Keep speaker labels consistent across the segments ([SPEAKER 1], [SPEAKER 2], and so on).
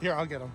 [SPEAKER 1] Here, I'll get them.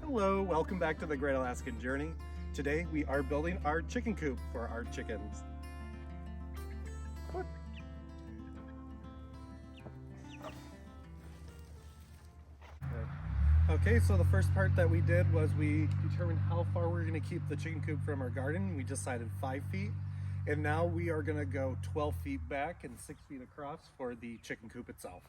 [SPEAKER 2] Hello, welcome back to the Great Alaskan Journey. Today we are building our chicken coop for our chickens. Okay, so the first part that we did was we determined how far we're going to keep the chicken coop from our garden. We decided 5 feet, and now we are going to go 12 feet back and 6 feet across for the chicken coop itself.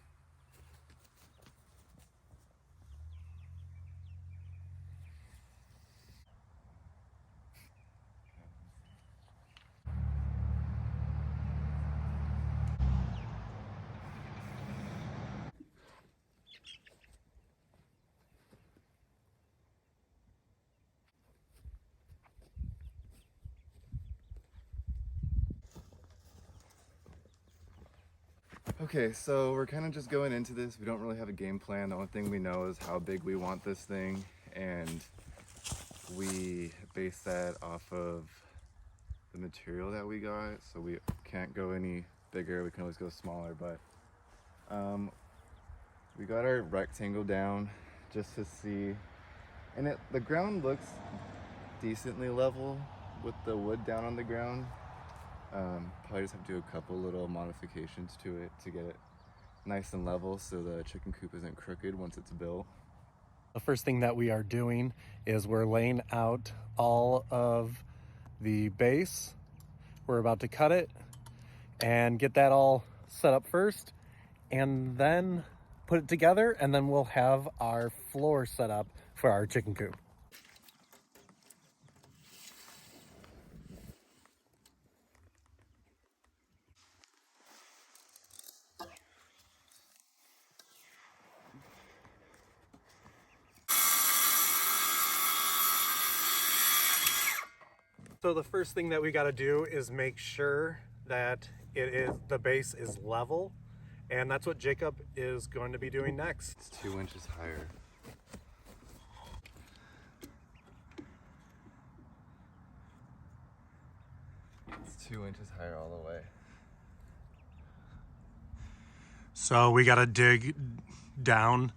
[SPEAKER 3] Okay, so we're kind of just going into this. We don't really have a game plan. The only thing we know is how big we want this thing, and we base that off of the material that we got. So we can't go any bigger. We can always go smaller, but we got our rectangle down just to see, and the ground looks decently level with the wood down on the ground. Probably just have to do a couple little modifications to it to get it nice and level so the chicken coop isn't crooked once it's built.
[SPEAKER 2] The first thing that we are doing is we're laying out all of the base. We're about to cut it and get that all set up first, and then put it together, and then we'll have our floor set up for our chicken coop. So the first thing that we got to do is make sure that the base is level, and that's what Jacob is going to be doing next.
[SPEAKER 3] It's 2 inches higher. It's 2 inches higher all the way.
[SPEAKER 2] So we got to dig down.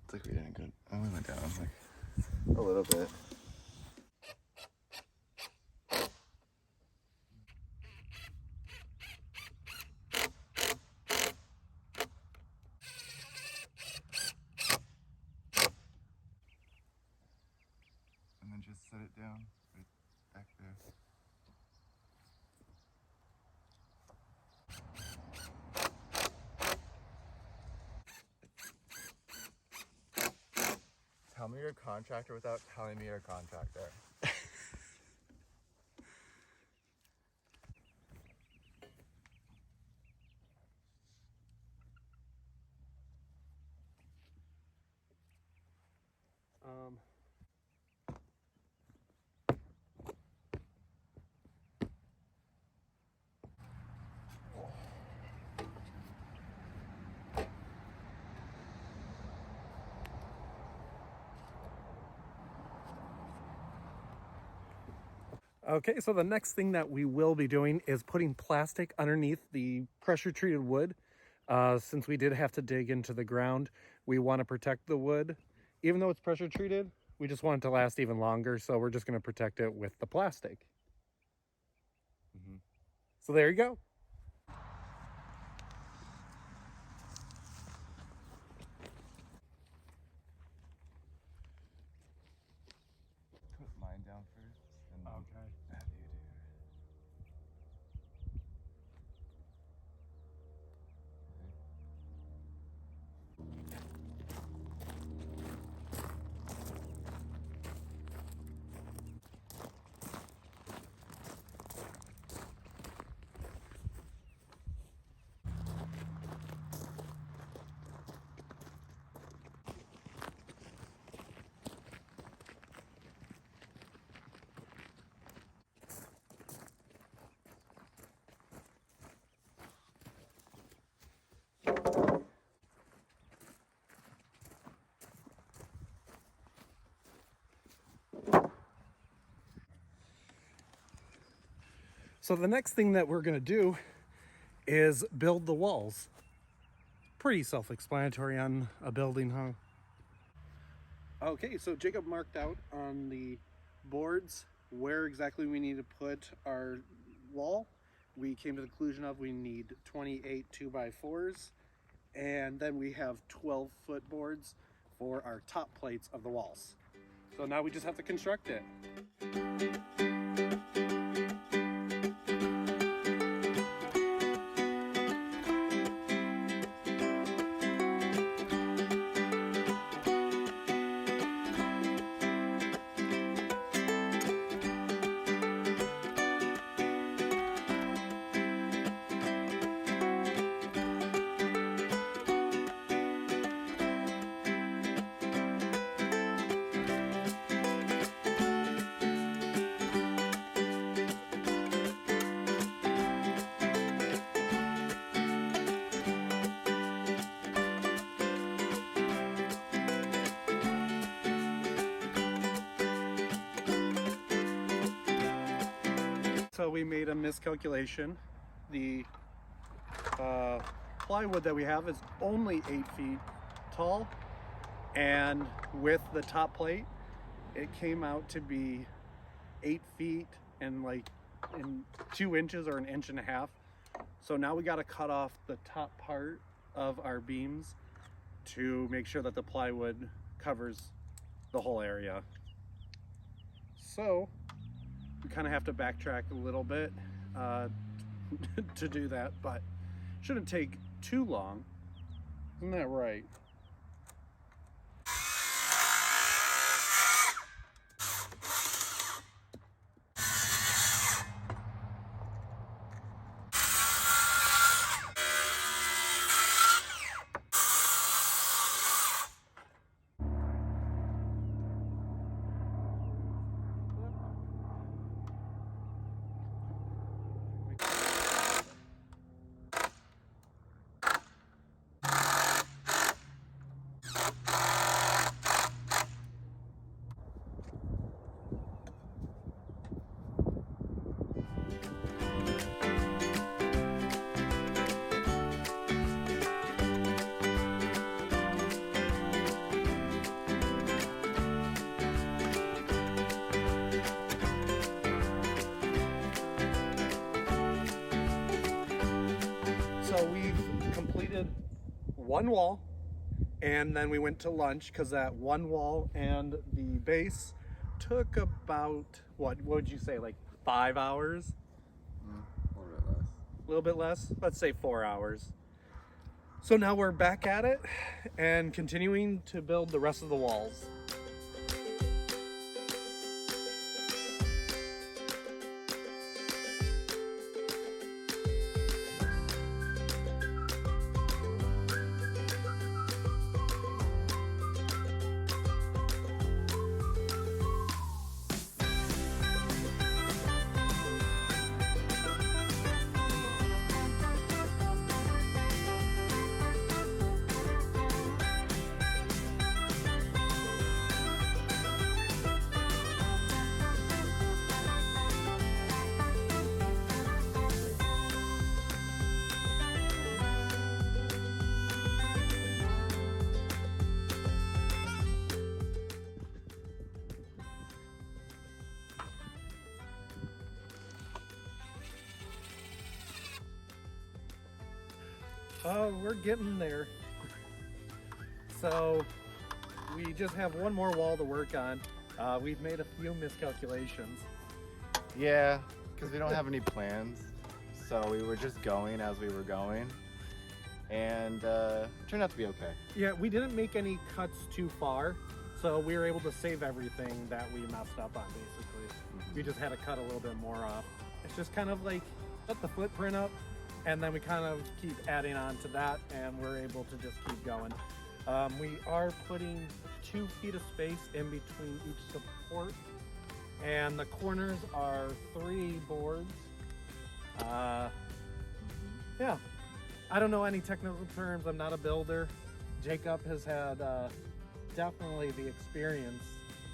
[SPEAKER 3] It's like we didn't go. Oh, we went down like a little bit. And then just set it down right back there. Tell me you're a contractor without telling me you're a contractor.
[SPEAKER 2] Okay, so the next thing that we will be doing is putting plastic underneath the pressure treated wood. Since we did have to dig into the ground, we want to protect the wood. Even though it's pressure treated, we just want it to last even longer, so we're just going to protect it with the plastic. So there you go.
[SPEAKER 3] Put mine down first and then
[SPEAKER 2] Okay.
[SPEAKER 3] have you do.
[SPEAKER 2] So the next thing that we're gonna do is build the walls. Pretty self-explanatory on a building, huh? Okay, so Jacob marked out on the boards where exactly we need to put our wall. We came to the conclusion of we need 28 2x4s, and then we have 12-foot boards for our top plates of the walls. So now we just have to construct it. So we made a miscalculation. The plywood that we have is only 8 feet tall, and with the top plate it came out to be 8 feet and like in 2 inches or 1.5 inches. So now we got to cut off the top part of our beams to make sure that the plywood covers the whole area. So we kind of have to backtrack a little bit to do that, but shouldn't take too long. Isn't that right? So we've completed one wall, and then we went to lunch because that one wall and the base took about, what would you say, like 5 hours?
[SPEAKER 3] A little bit less.
[SPEAKER 2] A little bit less, let's say 4 hours. So now we're back at it and continuing to build the rest of the walls. We're getting there. So we just have one more wall to work on. We've made a few miscalculations.
[SPEAKER 3] Yeah, because we don't have any plans. So we were just going as we were going. And turned out to be okay.
[SPEAKER 2] Yeah, we didn't make any cuts too far, so we were able to save everything that we messed up on, basically. We just had to cut a little bit more off. It's just kind of like, let the footprint up, and then we kind of keep adding on to that, and we're able to just keep going. We are putting 2 feet of space in between each support, and the corners are 3 boards. Yeah, I don't know any technical terms. I'm not a builder. Jacob has had definitely the experience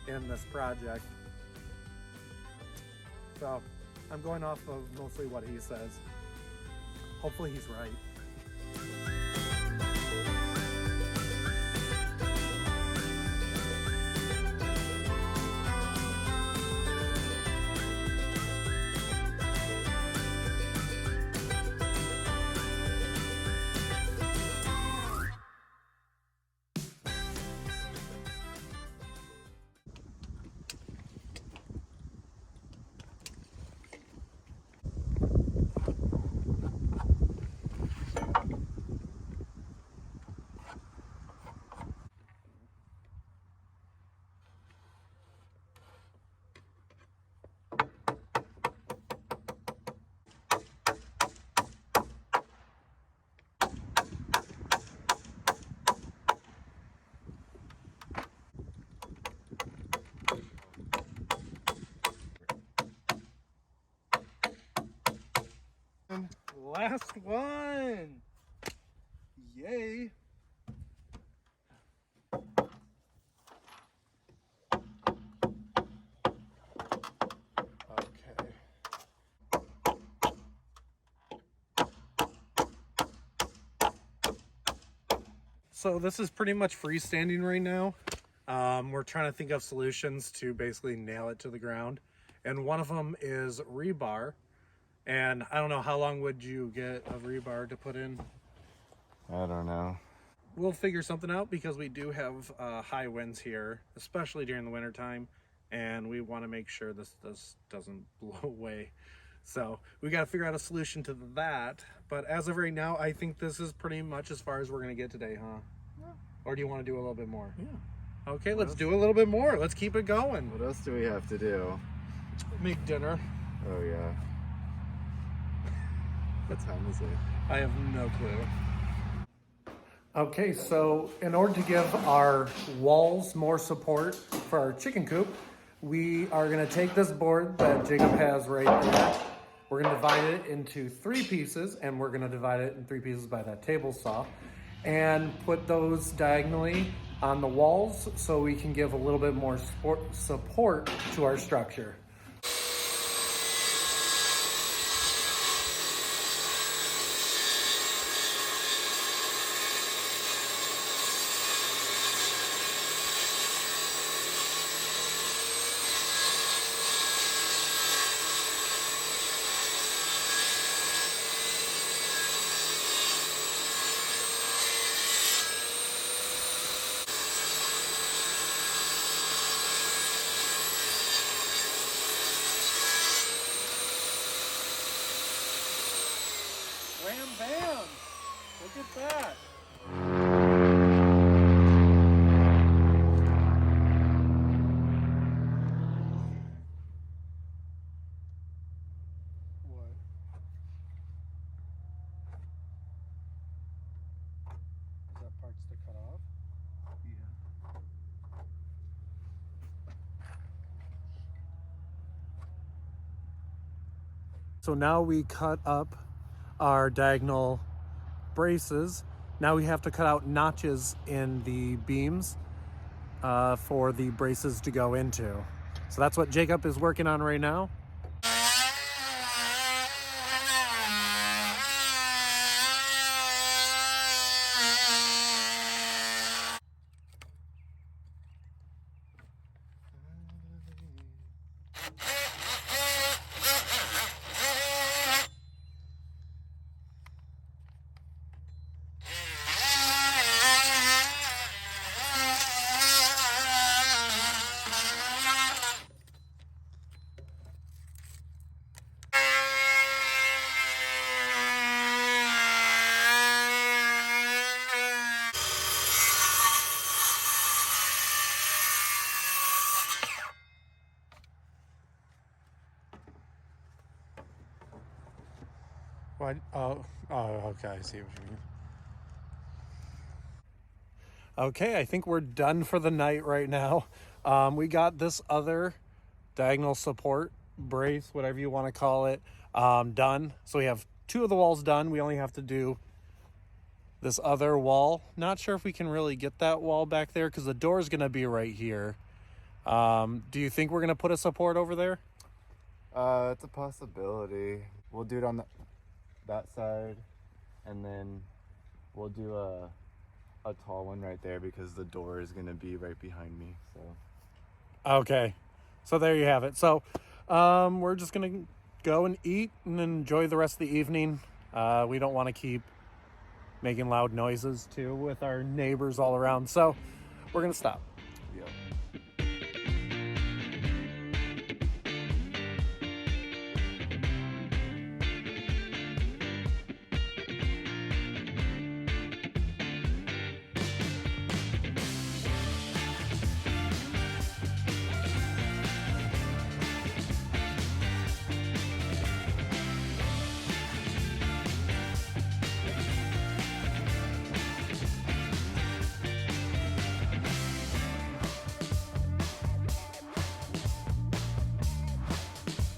[SPEAKER 2] in this project. So I'm going off of mostly what he says. Hopefully he's right. Last one! Yay! Okay. So this is pretty much freestanding right now. We're trying to think of solutions to basically nail it to the ground. And one of them is rebar. And I don't know, how long would you get a rebar to put in?
[SPEAKER 3] I don't know.
[SPEAKER 2] We'll figure something out because we do have high winds here, especially during the winter time, and we want to make sure this doesn't blow away. So we got to figure out a solution to that. But as of right now, I think this is pretty much as far as we're going to get today, huh? Yeah. Or do you want to do a little bit more?
[SPEAKER 3] Yeah.
[SPEAKER 2] Okay, let's do a little bit more. Let's keep it going.
[SPEAKER 3] What else do we have to do?
[SPEAKER 2] Make dinner.
[SPEAKER 3] Oh, yeah. What time is it?
[SPEAKER 2] I have no clue. Okay, so in order to give our walls more support for our chicken coop, we are going to take this board that Jacob has right there. We're going to divide it into 3 pieces, and we're going to divide it in 3 pieces by that table saw, and put those diagonally on the walls so we can give a little bit more support to our structure. Wham bam! Look at that! What? Is that parts to cut off? Yeah. So now we cut up our diagonal braces. Now we have to cut out notches in the beams for the braces to go into. So that's what Jacob is working on right now. What? Oh, okay, I see what you mean. Okay, I think we're done for the night right now. We got this other diagonal support brace, whatever you want to call it, done. So we have 2 of the walls done. We only have to do this other wall. Not sure if we can really get that wall back there because the door is going to be right here. Do you think we're going to put a support over there?
[SPEAKER 3] It's a possibility. We'll do it on that side, and then we'll do a tall one right there because the door is gonna be right behind me. So
[SPEAKER 2] Okay, so there you have it. So we're just gonna go and eat and enjoy the rest of the evening. We don't want to keep making loud noises too with our neighbors all around, so we're gonna stop.